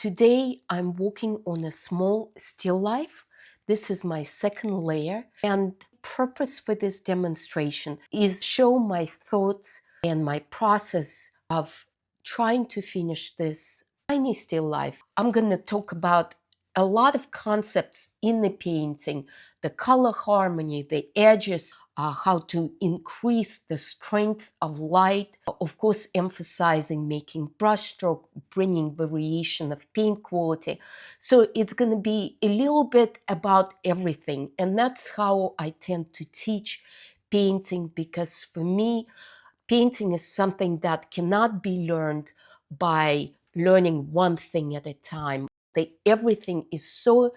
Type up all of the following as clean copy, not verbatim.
Today I'm working on a small still life. This is my second layer, and purpose for this demonstration is show my thoughts and my process of trying to finish this tiny still life. I'm going to talk about a lot of concepts in the painting, the color harmony, the edges, how to increase the strength of light, of course emphasizing making brushstroke, bringing variation of paint quality. So it's going to be a little bit about everything, and that's how I tend to teach painting, because for me painting is something that cannot be learned by learning one thing at a time. Everything is so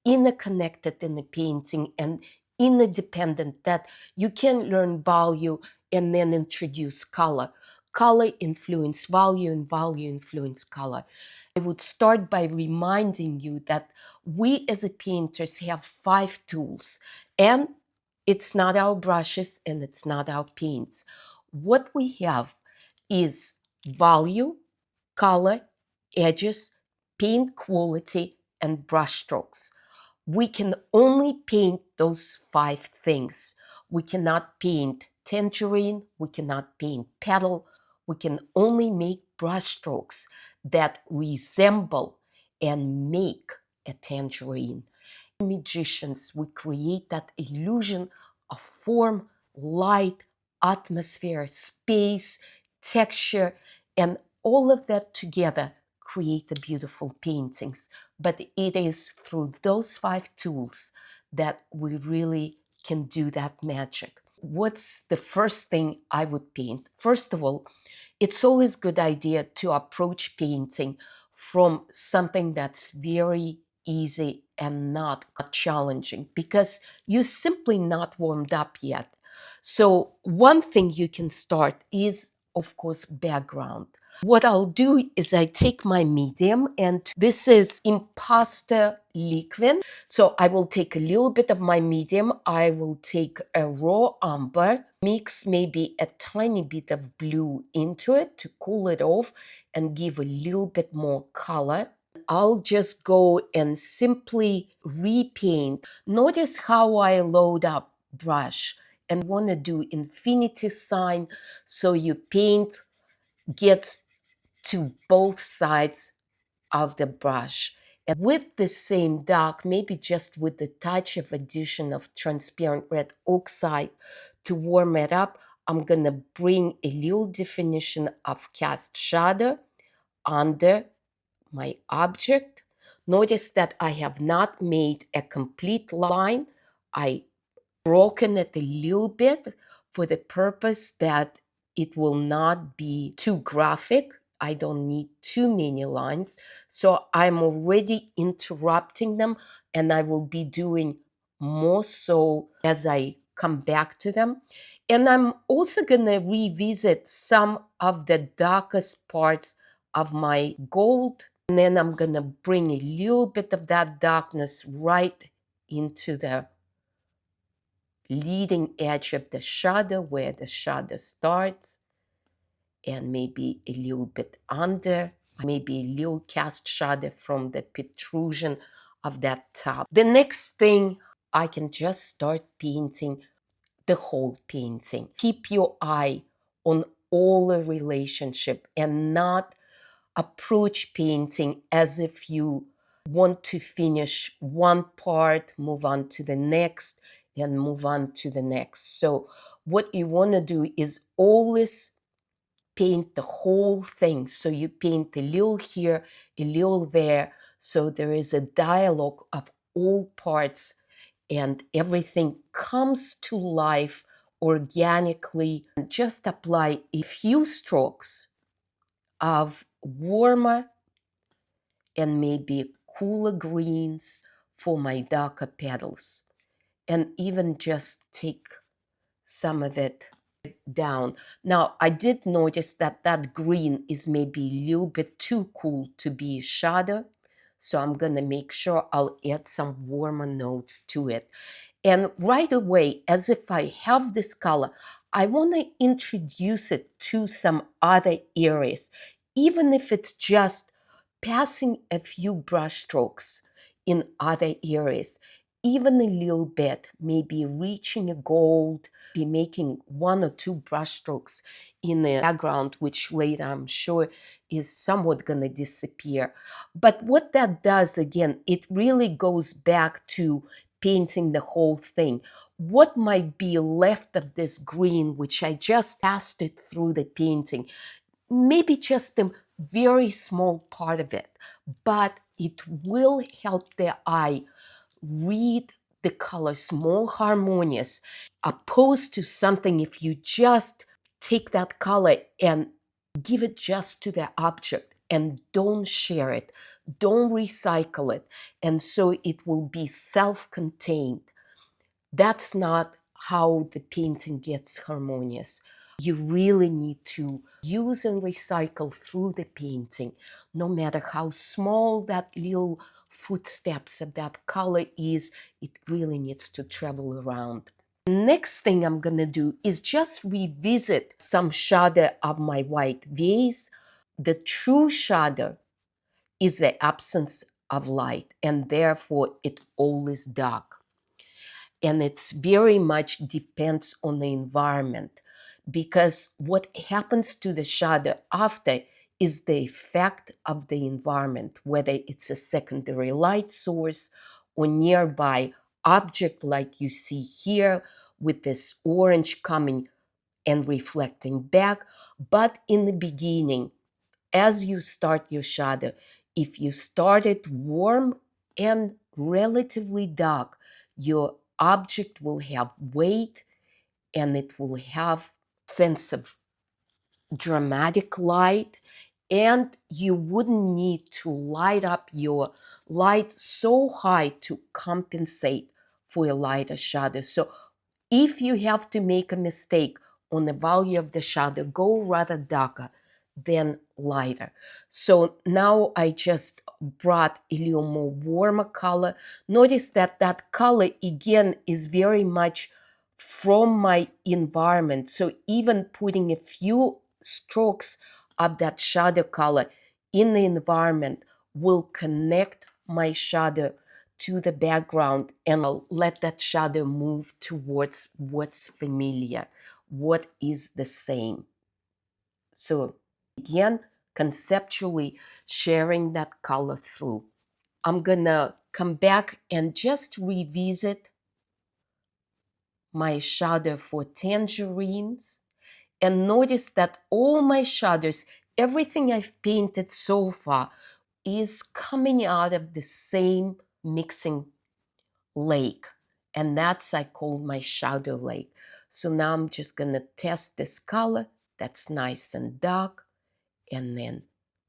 interconnected in the painting and interdependent that you can learn value and then introduce color. Color influence value and value influence color. I would start by reminding you that we as a painters have 5 tools, and it's not our brushes and it's not our paints. What we have is value, color, edges, paint quality, and brush strokes. We can only paint those 5 things. We cannot paint tangerine, we cannot paint petal. We can only make brush strokes that resemble and make a tangerine. Magicians, we create that illusion of form, light, atmosphere, space, texture, and all of that together create the beautiful paintings. But it is through those 5 tools that we really can do that magic. What's the first thing I would paint? First of all, it's always a good idea to approach painting from something that's very easy and not challenging, because you're simply not warmed up yet. So one thing you can start is, of course, background. What I'll do is I take my medium, and this is Imposter liquid. So I will take a little bit of my medium, I will take a raw umber, mix maybe a tiny bit of blue into it to cool it off and give a little bit more color. I'll just go and simply repaint. Notice how I load up brush and want to do infinity sign, so your paint gets to both sides of the brush. And with the same dark, maybe just with the touch of addition of transparent red oxide to warm it up, I'm gonna bring a little definition of cast shadow under my object. Notice that I have not made a complete line. I broken it a little bit for the purpose that it will not be too graphic. I don't need too many lines. So I'm already interrupting them, and I will be doing more so as I come back to them. And I'm also going to revisit some of the darkest parts of my gold. And then I'm going to bring a little bit of that darkness right into the leading edge of the shadow, where the shadow starts, and maybe a little bit under, maybe a little cast shadow from the protrusion of that top. The next thing, I can just start painting the whole painting. Keep your eye on all the relationship and not approach painting as if you want to finish one part, move on to the next, and move on to the next. So what you want to do is always paint the whole thing. So you paint a little here, a little there, so there is a dialogue of all parts, and everything comes to life organically. Just apply a few strokes of warmer and maybe cooler greens for my darker petals, and even just take some of it down. Now, I did notice that that green is maybe a little bit too cool to be a shadow, so I'm going to make sure I'll add some warmer notes to it. And right away, as if I have this color, I want to introduce it to some other areas, even if it's just passing a few brush strokes in other areas, even a little bit, maybe reaching a gold, be making 1 or 2 brush strokes in the background, which later I'm sure is somewhat going to disappear. But what that does, again, it really goes back to painting the whole thing. What might be left of this green, which I just passed it through the painting, maybe just a very small part of it, but it will help the eye read the colors more harmonious, opposed to something if you just take that color and give it just to the object and don't share it, don't recycle it, and so it will be self-contained. That's not how the painting gets harmonious. You really need to use and recycle through the painting, no matter how small that little footsteps of that color is, it really needs to travel around. Next thing I'm gonna do is just revisit some shadow of my white vase. The true shadow is the absence of light, and therefore it all is dark. And it's very much depends on the environment, because what happens to the shadow after is the effect of the environment, whether it's a secondary light source or nearby object like you see here with this orange coming and reflecting back. But in the beginning, as you start your shadow, if you start it warm and relatively dark, your object will have weight and it will have sense of dramatic light, and you wouldn't need to light up your light so high to compensate for a lighter shadow. So if you have to make a mistake on the value of the shadow, go rather darker than lighter. So now I just brought a little more warmer color. Notice that that color again is very much from my environment. So even putting a few strokes of that shadow color in the environment will connect my shadow to the background, and I'll let that shadow move towards what's familiar, what is the same. So again, conceptually sharing that color through. I'm gonna come back and just revisit my shadow for tangerines, and notice that all my shadows, everything I've painted so far, is coming out of the same mixing lake, and that's I call my shadow lake. So now I'm just gonna test this color that's nice and dark, and then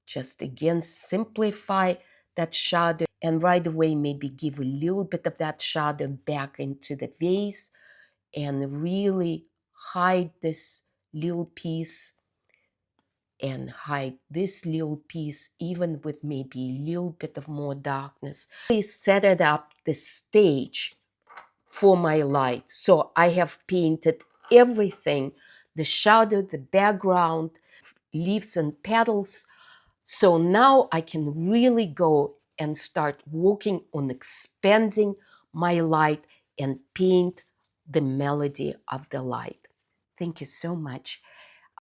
just again simplify that shadow, and right away maybe give a little bit of that shadow back into the vase and really hide this little piece and hide this little piece even with maybe a little bit of more darkness. I set it up the stage for my light. So I have painted everything, the shadow, the background, leaves and petals. So now I can really go and start working on expanding my light and paint the melody of the light. Thank you so much.